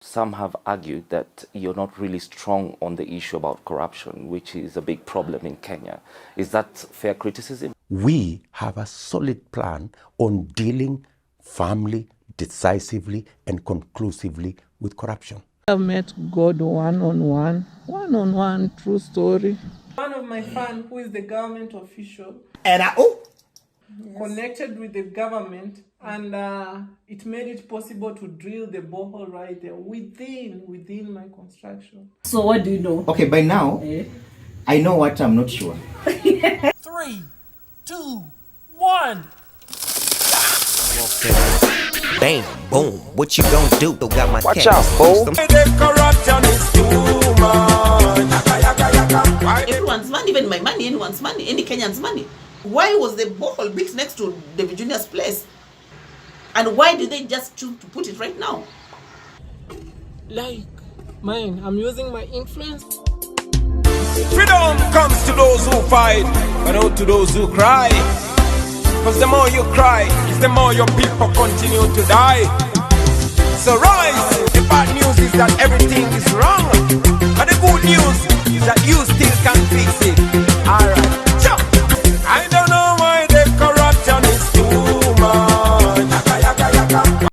Some have argued that you're not really strong on the issue about corruption, which is a big problem in Kenya. Is that fair criticism? We have a solid plan on dealing firmly, decisively, and conclusively with corruption. I've met God one-on-one, true story. One of my fans, who is the government official, And connected with the government, and it made it possible to drill the borehole right there within my construction. So what do you know? okay, by now, I know what I'm not sure. 3, 2, 1. Bam, boom, what you gonna do? Got my Watch out, fool. Corruption is too much. Everyone's money, even my money, anyone's money, any Kenyan's money. Why was the borehole built next to Davy Jnr's place? And why did they just choose to put it right now? Like mine, I'm using my influence. Freedom comes to those who fight, but not to those who cry. Because the more you cry, is the more your people continue to die. So rise, the bad news is that everything is wrong, but the good news is that you still can fix it. Alright, jump! I don't know why the corruption is too much.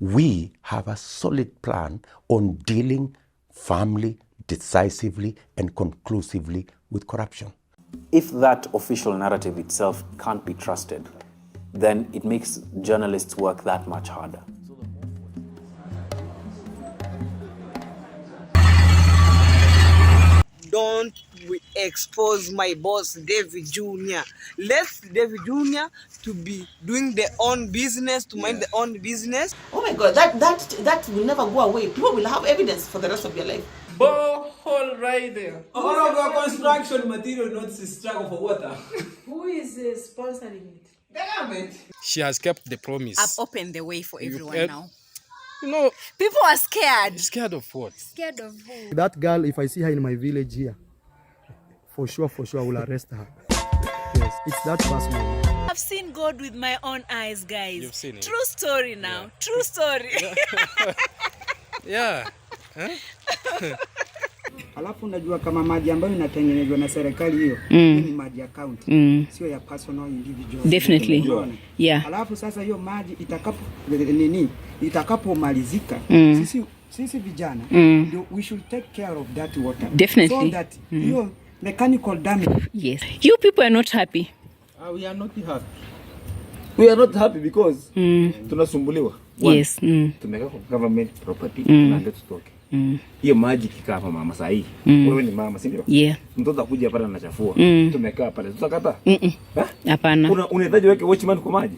We have a solid plan on dealing firmly, decisively, and conclusively with corruption. If that official narrative itself can't be trusted, then it makes journalists work that much harder. Don't we expose my boss, Davy Jnr. Let Davy Jnr. to be doing their own business, to mind their own business. Oh my God, that will never go away. People will have evidence for the rest of their life. Borehole right there. All of our construction material not to struggle for water. Who is sponsoring it? The government. She has kept the promise. I've opened the way for everyone now. You know, people are scared. Scared of what? Scared of who? That girl, if I see her in my village here, for sure, I will arrest her. Yes, it's that personal. I've seen God with my own eyes, guys. You've seen it. True story now. Yeah. True story. Yeah. Alafu unajua kama maji ambayo inatengenezwa na serikali hiyo ni maji ya county, sio ya personal individual. Definitely. Yeah. Alafu sasa hiyo maji itakapomalizika sisi vijana we should take care of that water. Definitely. So that hiyo mechanical damage. Yes. You people are not happy. We are not happy. We are not happy because tunasumbuliwa. Yes. Tumeka kwa government property na let's talk. Hiyo maji kikaa hapa mama saa hii. Wewe ni mama, si ndio? Yeah. Mtoto akuja pale anachafua. Tumekaa pale. Tutakata? Hapana. Unahitaji weke watchman kwa maji?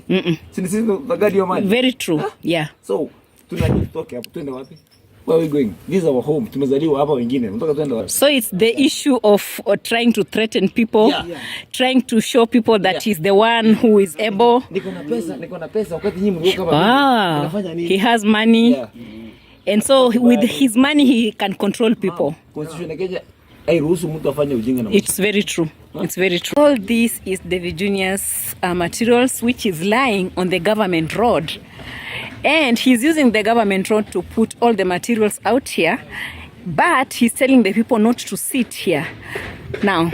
Sisi tutagadi hiyo maji. Very true. Yeah. So, tunatoka hapo twende wapi? Where are we going? This is our home. Tumezaliwa hapa wengine. Tunataka twende wapi? So it's the issue of trying to threaten people, trying to show people that he's the one who is able. Niko na pesa wakati nyinyi mlikuwa kama unafanya nini? He has money. Yeah. And so with his money he can control people. It's very true. It's very true. All this is Davy Jnr's materials, which is lying on the government road. And he's using the government road to put all the materials out here. But he's telling the people not to sit here. Now,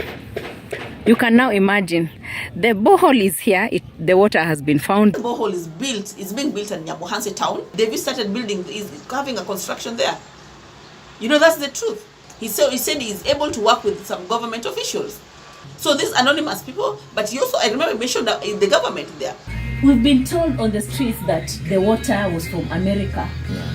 you can now imagine. The borehole is here. The water has been found. The borehole is built. It's being built in Nyabohanse town. Davy started building. Is having a construction there. You know, that's the truth. He said he's able to work with some government officials. So these anonymous people, but he also, I remember he mentioned that in the government there. We've been told on the streets that the water was from America. Yeah.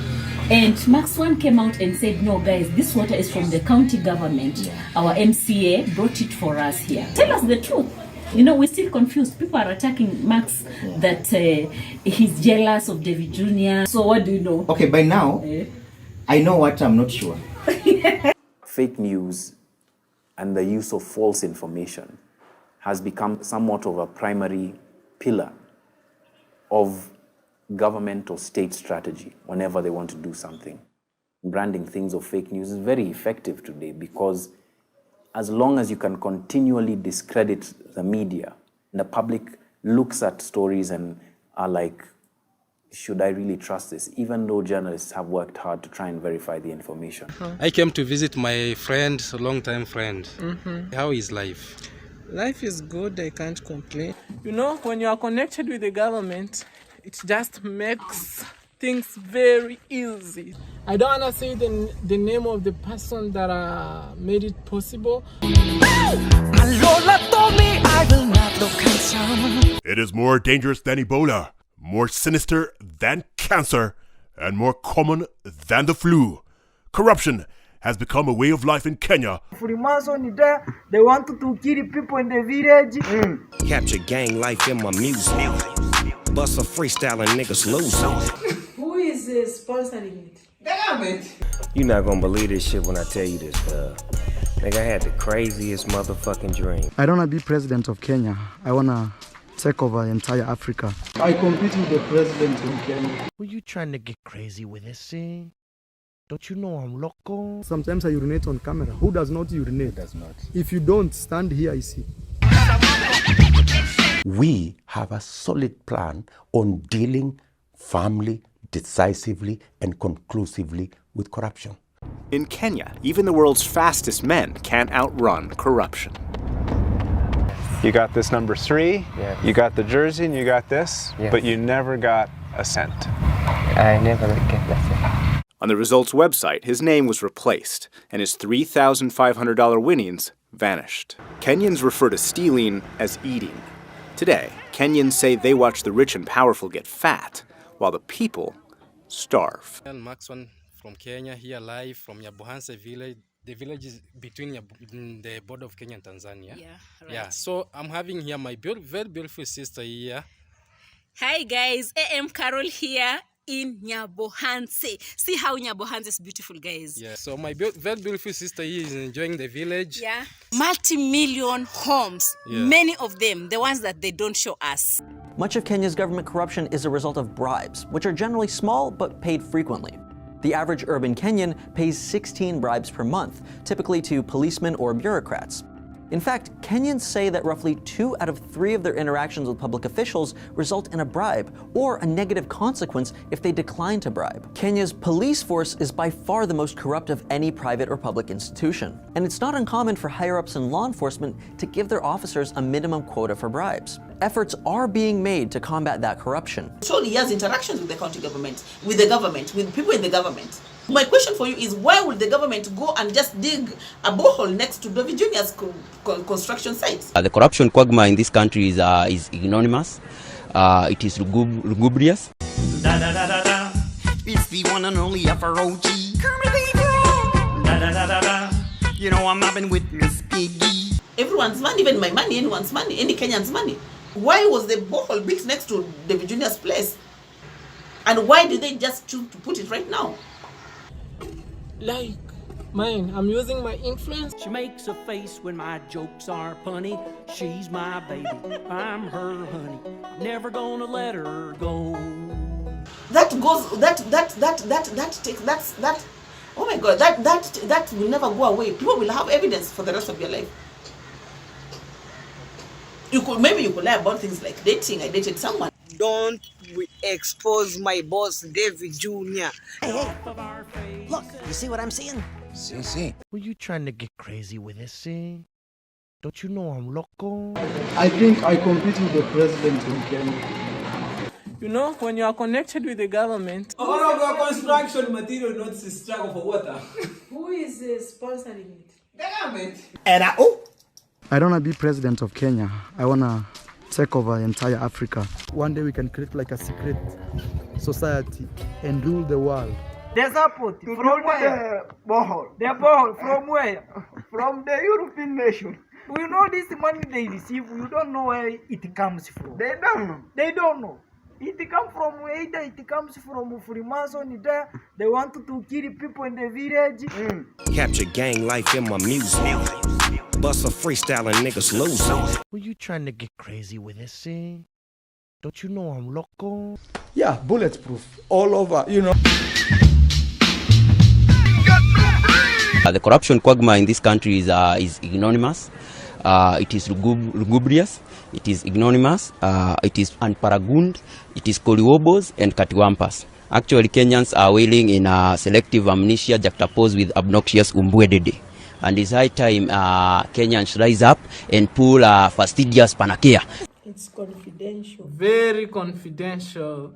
And Max One came out and said, no guys, this water is from the county government. Yeah. Our MCA brought it for us here. Tell us the truth. You know, we're still confused. People are attacking Max that he's jealous of Davy Jnr. So what do you know? Okay, by now, I know what I'm not sure. Fake news and the use of false information has become somewhat of a primary pillar of government or state strategy whenever they want to do something. Branding things of fake news is very effective today because as long as you can continually discredit the media, and the public looks at stories and are like, should I really trust this, even though journalists have worked hard to try and verify the information? I came to visit my friend, a long-time friend. How is life? Life is good, I can't complain. You know, when you are connected with the government, it just makes things very easy. I don't want to say the name of the person that made it possible. Lola told me I will not look handsome. It is more dangerous than Ebola, more sinister than cancer, and more common than the flu. Corruption has become a way of life in Kenya. Freemason there, they want to kill people in the village. Capture gang life in my music. Bust a freestyle and niggas losing. Who is sponsoring it? Government. You not gonna believe this shit when I tell you this, Nigga, I had the craziest motherfucking dream. I don't want to be president of Kenya. I want to take over entire Africa. I compete with the president in Kenya. Were you trying to get crazy with this thing? Don't you know I'm loco? Sometimes I urinate on camera. Who does not urinate? Does not. If you don't, stand here, I see. We have a solid plan on dealing firmly, decisively, and conclusively with corruption. In Kenya, even the world's fastest men can't outrun corruption. You got this number 3, you got the jersey, and you got this, but you never got a cent. I never get that cent. On the results website, his name was replaced, and his $3,500 winnings vanished. Kenyans refer to stealing as eating. Today, Kenyans say they watch the rich and powerful get fat, while the people starve. Maxon from Kenya, here live from Nyabohanse village. The village is between the border of Kenya and Tanzania. Yeah, right. Yeah, so I'm having here my very beautiful sister here. Hi guys, AM Carol here in Nyabohanse. See how Nyabohanse is beautiful, guys. Yeah, so my very beautiful sister here is enjoying the village. Yeah, multi-million homes, many of them, the ones that they don't show us. Much of Kenya's government corruption is a result of bribes, which are generally small but paid frequently. The average urban Kenyan pays 16 bribes per month, typically to policemen or bureaucrats. In fact, Kenyans say that roughly 2 out of 3 of their interactions with public officials result in a bribe or a negative consequence if they decline to bribe. Kenya's police force is by far the most corrupt of any private or public institution, and it's not uncommon for higher-ups in law enforcement to give their officers a minimum quota for bribes. Efforts are being made to combat that corruption. Surely he has interactions with the county government, with the government, with people in the government. My question for you is, why would the government go and just dig a borehole next to Davy Jnr's construction site? The corruption quagmire in this country is anonymous. It is lugubrious. Da da da da da. It's the one and only FROG. Da da da da da. You know I'm mobbing with Miss Piggy. Everyone's money, even my money, anyone's money, any Kenyan's money. Why was the borehole built next to Davy Jnr's place? And why did they just choose to put it right now? Like mine, I'm using my influence. She makes a face when my jokes are punny. She's my baby, I'm her honey. I'm never gonna let her go. That oh my God, that will never go away. People will have evidence for the rest of your life. Maybe you could lie about things like dating. I dated someone. Don't expose my boss, Davy Jnr. Hey, look, you see what I'm seeing? See. Were you trying to get crazy with this thing? Don't you know I'm loco? I think I compete with the president in Kenya. You know, when you are connected with the government. All of your construction material not to struggle for water. Who is sponsoring it? Government. I don't want to be president of Kenya. I want to take over entire Africa. One day we can create like a secret society and rule the world. The support from where? The borehole from where? From the European nation. We know this money they receive. We don't know where it comes from. They don't know. They don't know. It comes from either it comes from Freemason there. They want to kill people in the village. Capture gang life in my music. Bust a freestyle and niggas losing. Were you trying to get crazy with this thing? Don't you know I'm loco? Yeah, bulletproof all over, you know. The corruption quagmire in this country is anonymous. It is lugubrious. it is ignominious, it is unparagund, it is koliwobos and katiwampas. Actually, Kenyans are wailing in selective amnesia juxtaposed with obnoxious umbwedede. And it's high time Kenyans rise up and pull fastidious panacea. It's confidential. Very confidential.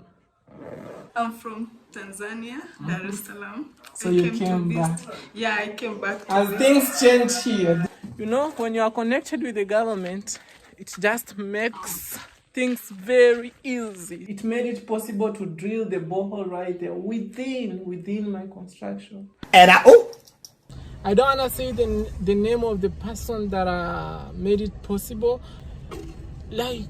I'm from Tanzania, Dar es Salaam. So you came back? Yeah, I came back. As things change here. You know, when you are connected with the government, it just makes things very easy. It made it possible to drill the borehole right there within my construction. And I don't want to say the name of the person that made it possible. Like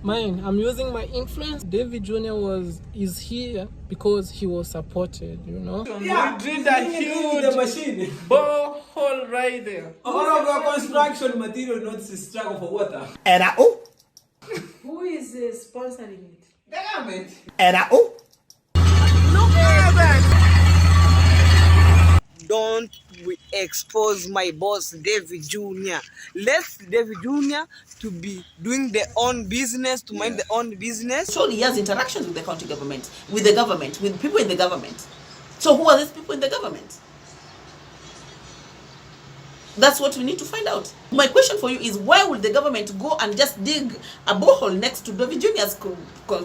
mine, I'm using my influence. Davy Jnr is here because he was supported, you know. Yeah, we drilled a huge machine. borehole right there. All of our construction material not to struggle for water. And Who is sponsoring it? The government. And Look at that! Don't we expose my boss Davy Jnr. Let Davy Jnr. to be doing their own business, to mind their own business. So he has interactions with the county government, with the government, with people in the government. So who are these people in the government? That's what we need to find out. My question for you is, why would the government go and just dig a borehole next to Davy Jnr's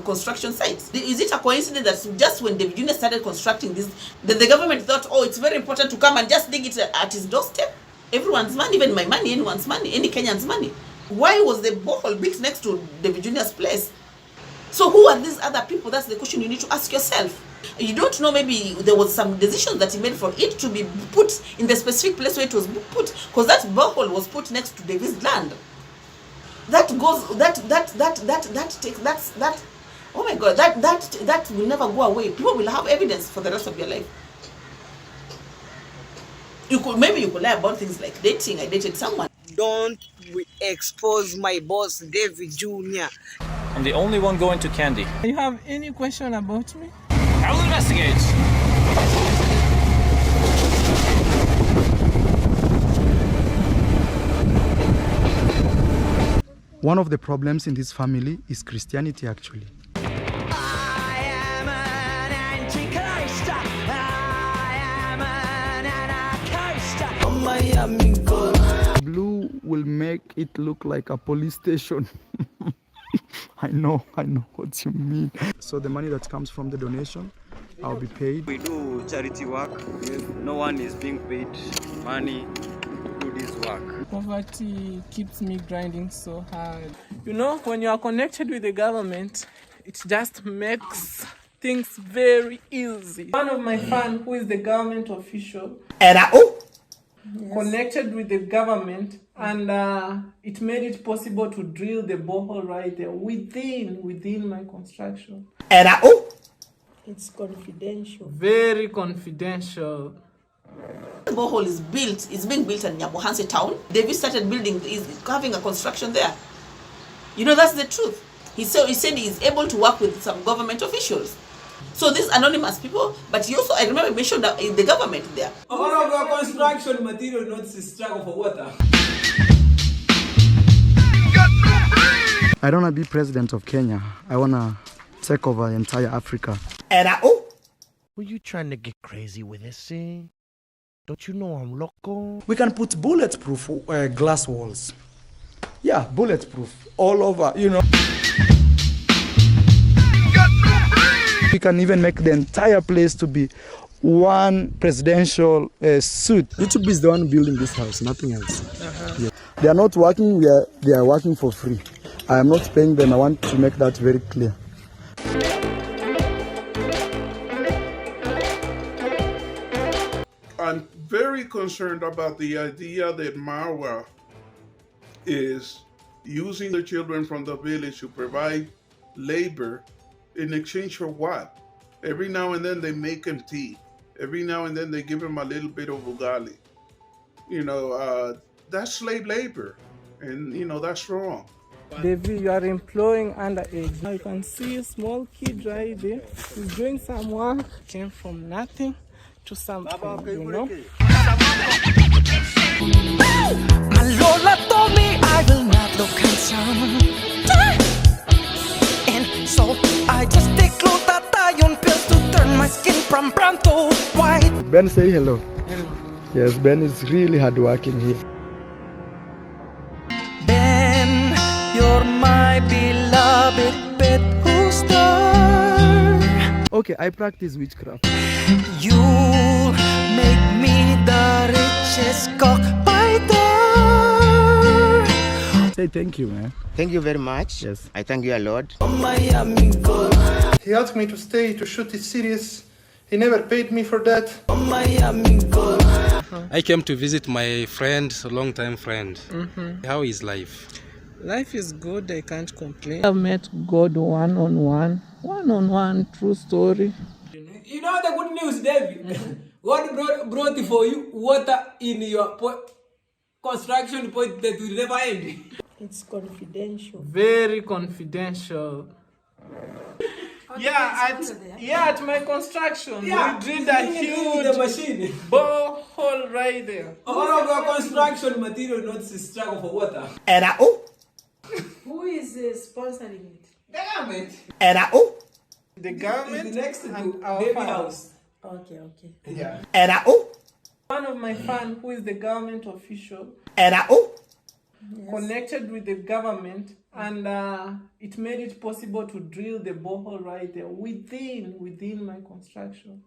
construction site? Is it a coincidence that just when Davy Jnr started constructing this, that the government thought, oh, it's very important to come and just dig it at his doorstep? Everyone's money, even my money, anyone's money, any Kenyan's money. Why was the borehole built next to Davy Jnr's place? So who are these other people? That's the question you need to ask yourself. You don't know, maybe there was some decision that he made for it to be put in the specific place where it was put, because that borehole was put next to Davy's land. That goes, oh my God, that will never go away. People will have evidence for the rest of your life. Maybe you could lie about things like dating. I dated someone. Don't we expose my boss Davy Jnr. I'm the only one going to Candy. You have any question about me? I will investigate. One of the problems in this family is Christianity, actually. Blue will make it look like a police station. I know what you mean. So the money that comes from the donation, I'll be paid. We do charity work. No one is being paid money to do this work. Poverty keeps me grinding so hard. You know, when you are connected with the government, it just makes things very easy. One of my fans, who is the government official, connected with the government, and it made it possible to drill the borehole right there within my construction. It's confidential. Very confidential. The borehole is being built in Nyabohanse town. Davy started building, is having a construction there. You know, that's the truth. He said he's able to work with some government officials. So these anonymous people, but he also, I remember, mentioned the government there. All of our construction material not to struggle for water. I don't want to be president of Kenya. I want to take over entire Africa. Were you trying to get crazy with this, eh? Don't you know I'm loco? We can put bulletproof glass walls. Yeah, bulletproof all over, you know. We can even make the entire place to be one presidential suit. YouTube is the one building this house, nothing else. Yeah. They are not working, they are working for free. I am not paying them. I want to make that very clear. I'm very concerned about the idea that Marwa is using the children from the village to provide labor in exchange for what? Every now and then they make him tea. Every now and then they give him a little bit of ugali. You know, that's slave labor. And, you know, that's wrong. Davy, you are employing underage. Now you can see a small kid right there. He's doing some work. Came from nothing to something, you know? My Lola told me I will not look handsome. from brown to white. Ben, say hello. Hello. Yes, Ben is really hardworking here. Ben, you're my beloved bedroom star. Okay, I practice witchcraft. You'll make me the richest cockfighter. Say thank you, man. Thank you very much. Yes. I thank you a lot. He asked me to stay to shoot his series. He never paid me for that. I came to visit my friend, a long-time friend. How is life? Life is good, I can't complain. I've met God one-on-one, true story. You know the good news, David? God brought for you water in your construction point that will never end. It's confidential. Very confidential. At my construction, we drilled a huge borehole right there. All of your construction material not struggle for water. Who is sponsoring it? The government. The government is next to our baby farm. house. Okay, okay. Yeah. One of my fan, who is the government official, connected with the government, and it made it possible to drill the borehole right there within my construction.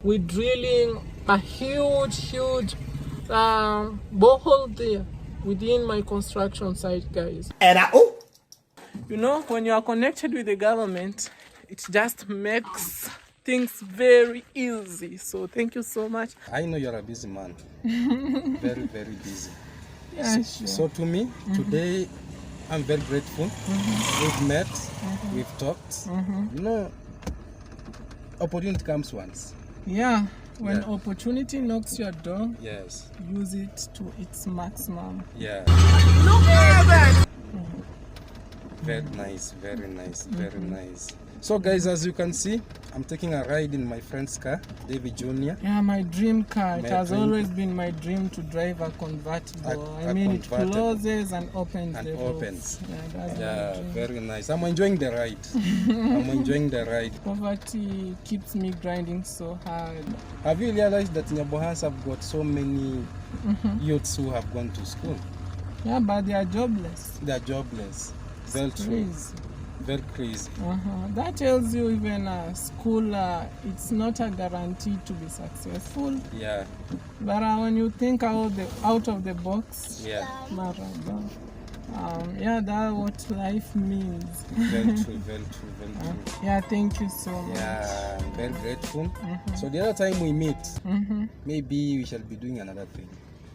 We're drilling a huge borehole there within my construction site, guys. You know, when you are connected with the government, it just makes things very easy. So thank you so much. I know you're a busy man. Very, very busy. Yeah, sure. So to me, today, I'm very grateful. We've met, we've talked. You know, opportunity comes once. Yeah, when opportunity knocks your door, yes, use it to its maximum. Yeah. Look at that! Very nice, very nice, very nice. So guys, as you can see, I'm taking a ride in my friend's car, Davy Jnr. Yeah, my dream car. It has dream. always been my dream to drive a convertible. A it convertible. closes and opens And the opens. roof. Yeah, that's my Yeah, dream. very nice. I'm enjoying the ride. I'm enjoying the ride. Poverty keeps me grinding so hard. Have you realized that Nyabohanse have got so many youths who have gone to school? Yeah, but they are jobless. They are jobless. Very true. Crazy. Very crazy. That tells you even school, it's not a guarantee to be successful. Yeah. But when you think out of the box, Yeah. That's what life means. Very true, very true, very true. Yeah, thank you so much. Yeah, I'm very grateful. So the other time we meet, maybe we shall be doing another thing.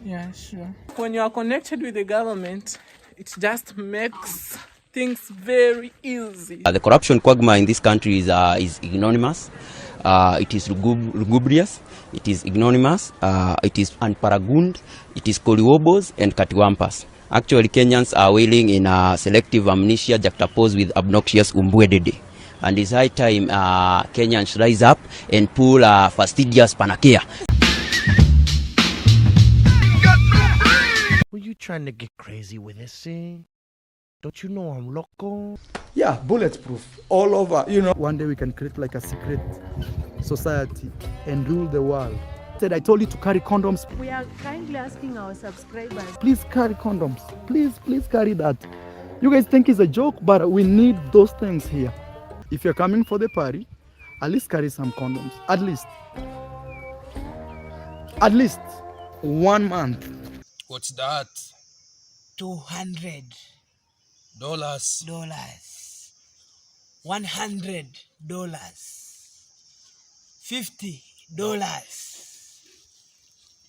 Yeah, sure. When you are connected with the government, it just makes things very easy. The corruption quagmire in this country is ignominious, it is lugubrious, it is ignominious, it is unparagund, it is koliobos and katiwampas. Actually, Kenyans are wailing in selective amnesia juxtaposed with obnoxious umbwedede. And it's high time Kenyans rise up and pull fastidious panacea. Were you trying to get crazy with this thing? Don't you know I'm loco? Yeah, bulletproof all over. You know, one day we can create like a secret society and rule the world. I told you to carry condoms. We are kindly asking our subscribers. Please carry condoms. Please carry that. You guys think it's a joke, but we need those things here. If you're coming for the party, at least carry some condoms. At least 1 month. What's that? $200. $100. $50.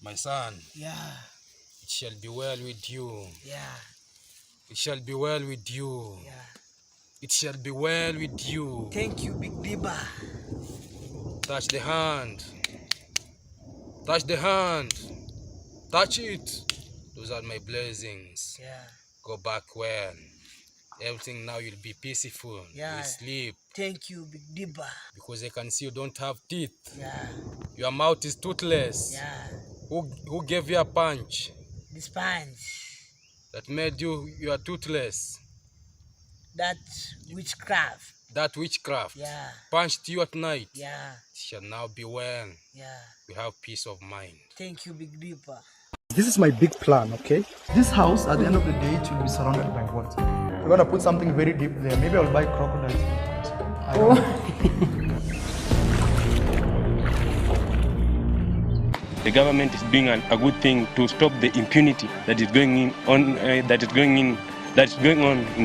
My son. Yeah. It shall be well with you. Yeah. It shall be well with you. Yeah. It shall be well with you. Thank you, Big Diba. Touch the hand. Touch the hand. Touch it. Those are my blessings. Yeah. Go back well. Everything now will be peaceful. Yeah. You sleep. Thank you, Big Diba. Because I can see you don't have teeth. Yeah. Your mouth is toothless. Yeah. Who gave you a punch? The sponge. That made you are toothless. That witchcraft. That witchcraft. Yeah. Punched you at night. Yeah. shall now be well. Yeah. We have peace of mind. Thank you, Big Dipper. This is my big plan, okay? This house, at the end of the day, it will be surrounded by water. We're gonna put something very deep there. Maybe I'll buy crocodiles. I don't know. The government is doing a good thing to stop the impunity that is going on in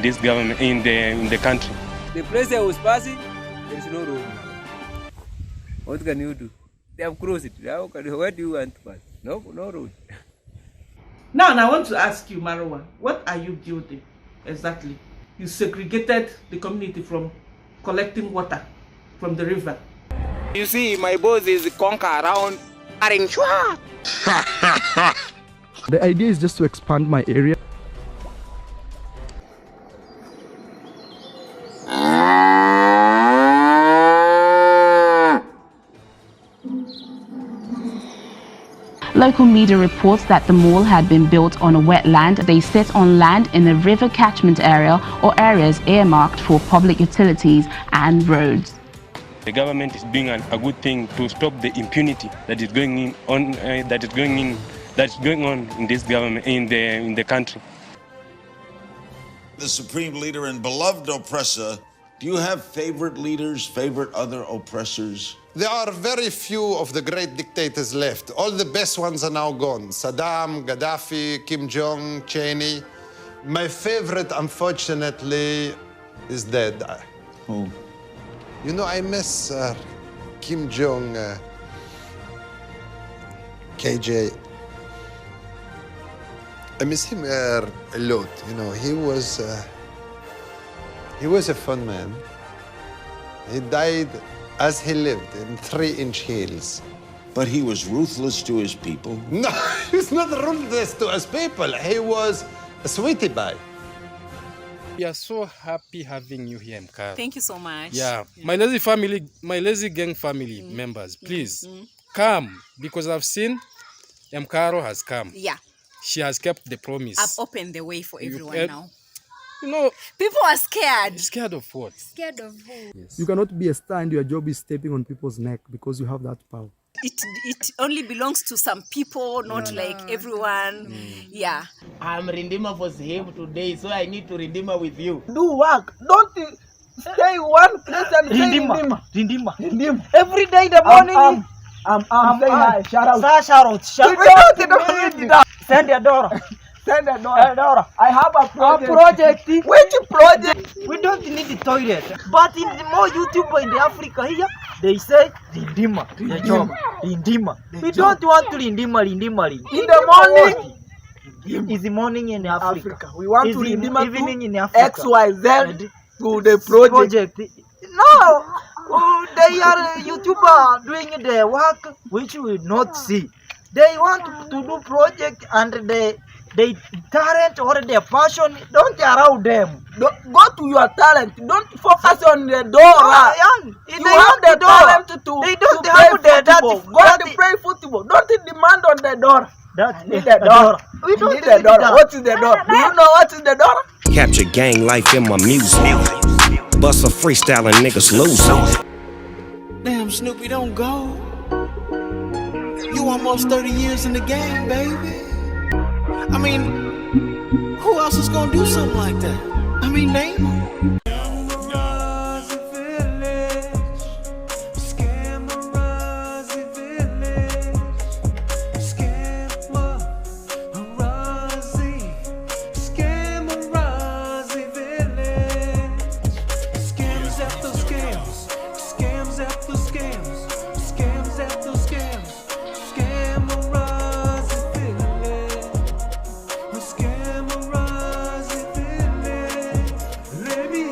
this government in the country. The place I was passing, there is no road. What can you do? They have crossed it. Where do you want to pass? No road. Now, I want to ask you, Marwa, what are you building exactly? You segregated the community from collecting water from the river. You see, my boss is conquer around. The idea is just to expand my area. Local media reports that the mall had been built on a wetland. They sit on land in a river catchment area or areas earmarked for public utilities and roads. The government is doing a good thing to stop the impunity that is going on in this government in the country. The supreme leader and beloved oppressor, do you have favorite leaders, favorite other oppressors? There are very few of the great dictators left. All the best ones are now gone. Saddam, Gaddafi, Kim Jong, Cheney. My favorite, unfortunately, is dead. Who? You know, I miss Kim Jong, KJ. I miss him a lot. You know, he was a fun man. He died as he lived in 3-inch heels. But he was ruthless to his people. No, he was not ruthless to his people. He was a sweetie pie. We are so happy having you here, Mkaro. Thank you so much. Yeah, my lazy family, my lazy gang family members, please come, because I've seen Mkaro has come. Yeah. She has kept the promise. I've opened the way for everyone now. You know, people are scared. Scared of what? Scared of who? Yes. You cannot be a star and your job is stepping on people's neck because you have that power. It only belongs to some people, not like everyone. Yeah. I'm redeemer for him today, so I need to redeemer with you. Do work. Don't stay one place and redeemer. Every day in the morning. Say hi. Shout out. Shout out. Send your daughter. Send a daughter. I have a project. Which project? We don't need the toilet. But in the more YouTuber in the Africa here, they say redeemer. The job. Redeemer. We don't want to redeemer. In the morning. It's the morning in Africa. We want to redeemer evening in Africa. XYZ to the project. No. They are YouTuber doing the work which we will not see. They want to do project and they talent or their passion, don't allow them. Go to your talent. Don't focus on the door. If they have the talent they don't have the football. Go and play football. Don't demand on the door. That need the door. We don't need the door. What is the door? Do you know what is the door? Capture gang life in my music. Bust a freestyling niggas losing. Damn, Snoopy, don't go. You almost 30 years in the game, baby. I mean, who else is gonna do something like that? I mean, name them. Let me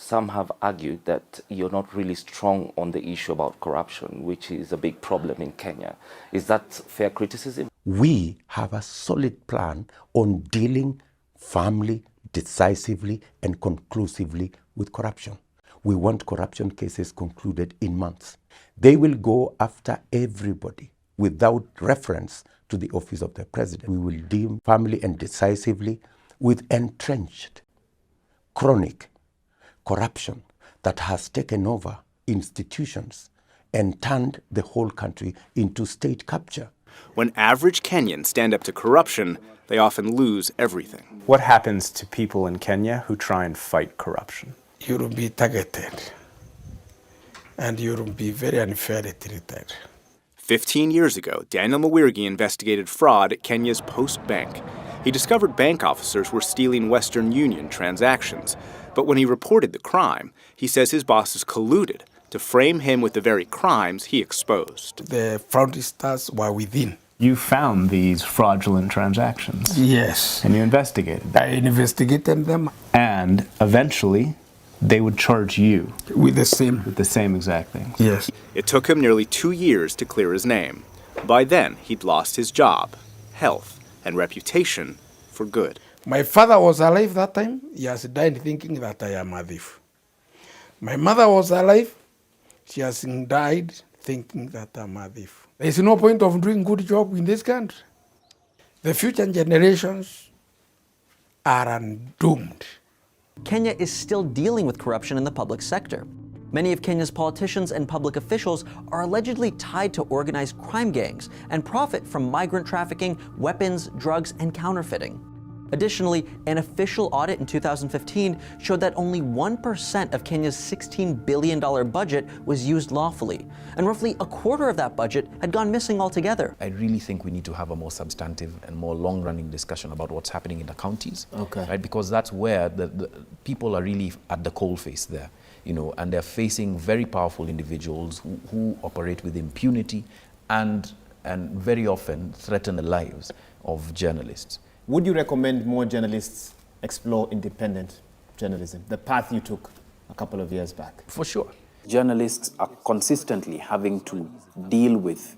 some have argued that you're not really strong on the issue about corruption, which is a big problem in Kenya. Is that fair criticism? We have a solid plan on dealing firmly, decisively, and conclusively with corruption. We want corruption cases concluded in months. They will go after everybody without reference to the office of the president. We will deal firmly and decisively with entrenched, chronic corruption that has taken over institutions and turned the whole country into state capture. When average Kenyans stand up to corruption, they often lose everything. What happens to people in Kenya who try and fight corruption? You will be targeted, and you will be very unfairly treated. 15 years ago, Daniel Mawirigi investigated fraud at Kenya's Post Bank. He discovered bank officers were stealing Western Union transactions. But when he reported the crime, he says his bosses colluded to frame him with the very crimes he exposed. The fraudsters were within. You found these fraudulent transactions? Yes. And you investigated them? I investigated them. And eventually, they would charge you? With the same. With the same exact thing? Yes. It took him nearly 2 years to clear his name. By then, he'd lost his job, health, and reputation for good. My father was alive that time. He has died thinking that I am a thief. My mother was alive. She has died thinking that I'm a thief. There is no point of doing good job in this country. The future generations are doomed. Kenya is still dealing with corruption in the public sector. Many of Kenya's politicians and public officials are allegedly tied to organized crime gangs and profit from migrant trafficking, weapons, drugs, and counterfeiting. Additionally, an official audit in 2015 showed that only 1% of Kenya's $16 billion budget was used lawfully, and roughly a quarter of that budget had gone missing altogether. I really think we need to have a more substantive and more long-running discussion about what's happening in the counties, right? Because that's where the people are really at the coalface there, you know, and they're facing very powerful individuals who operate with impunity and very often threaten the lives of journalists. Would you recommend more journalists explore independent journalism, the path you took a couple of years back? For sure. Journalists are consistently having to deal with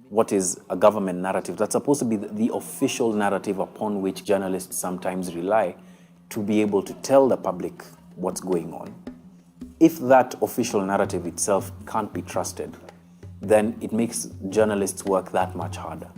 what is a government narrative that's supposed to be the official narrative upon which journalists sometimes rely to be able to tell the public what's going on. If that official narrative itself can't be trusted, then it makes journalists work that much harder.